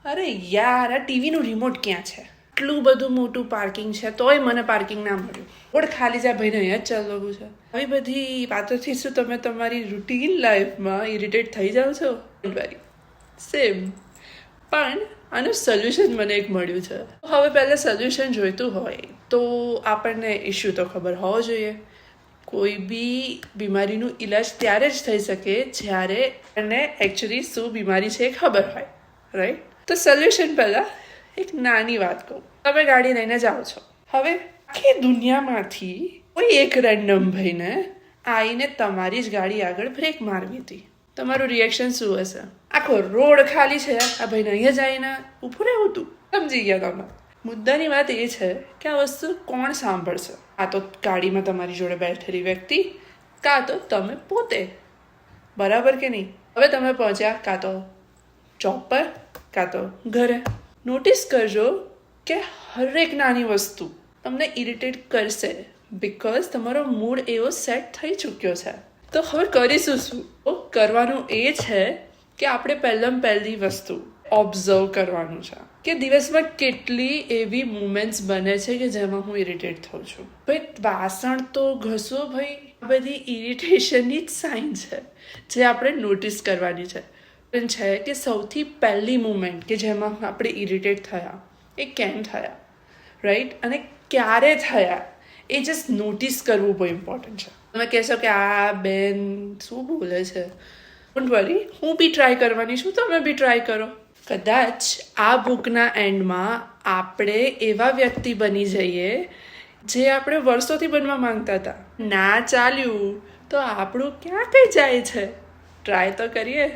અરે યાર, આ ટીવીનું રિમોટ ક્યાં છે? એટલું બધું મોટું પાર્કિંગ છે તોય મને પાર્કિંગ ના મળ્યું. રોડ ખાલી છે ભાઈને, અહીંયા જ ચાલવાનું છે. આવી બધી વાતોથી શું તમે તમારી રૂટીન લાઈફમાં ઇરિટેટ થઈ જાઓ છો? સેમ. પણ આનું સોલ્યુશન મને એક મળ્યું છે. હવે પહેલાં સોલ્યુશન જોઈતું હોય તો આપણને ઇશ્યુ તો ખબર હોવો જોઈએ. કોઈ બી બીમારીનું ઈલાજ ત્યારે જ થઈ શકે જ્યારે એને એકચ્યુઅલી શું બીમારી છે એ ખબર હોય, રાઈટ? તો સોલ્યુશન પહેલાં એક નાની વાત કહું. તમે ગાડી લઈને જાઓ છો. હવે આખી દુનિયામાંથી કોઈ એક રેન્ડમ ભાઈને આવીને તમારી જ ગાડી આગળ બ્રેક મારવી હતી. તમારું રિએક્શન શું હશે? આખો રોડ ખાલી છે, આ ભાઈને અહીંયા જ આવીને ઊભું રહેવું હતું. સમજી ગયા તમે? મુદ્દાની વાત એ છે કે આ વસ્તુ કોણ સાંભળશે? કાં તો ગાડીમાં તમારી જોડે બેઠેલી વ્યક્તિ, કાં તો તમે પોતે. બરાબર કે નહીં? હવે તમે પહોંચ્યા કાં તો જોબ પર, કાં તો ઘરે. નોટિસ કરજો કે હરેક નાની વસ્તુ તમને ઇરિટેટ કરશે, બિકોઝ તમારો મૂડ એવો સેટ થઈ ચૂક્યો છે. તો હવે કરીશું શું? કરવાનું એ છે કે આપણે પહેલી વસ્તુ ઓબ્ઝર્વ કરવાનું છે કે દિવસમાં કેટલી એવી મુમેન્ટ્સ બને છે કે જેમાં હું ઇરિટેટ થઉં છું. ભાઈ વાસણ તો ઘસો, ભાઈ આ બધી ઇરિટેશનની જ સાઇન છે જે આપણે નોટિસ કરવાની છે કે સૌથી પહેલી મુમેન્ટ કે જેમાં આપણે ઇરિટેટ થયા એ કેમ થયા, રાઈટ? અને ક્યારે થયા એ જસ્ટ નોટિસ કરવું બહુ ઇમ્પોર્ટન્ટ છે. તમે કહેશો કે આ બેન શું બોલે છે? ડોન્ટ વરી, હું બી ટ્રાય કરવાની છું, તમે બી ટ્રાય કરો. કદાચ આ બુકના એન્ડમાં આપણે એવા વ્યક્તિ બની જઈએ જે આપણે વર્ષોથી બનવા માંગતા હતા. ના ચાલ્યું તો આપણું ક્યાં કઈ જાય છે? ટ્રાય તો કરીએ.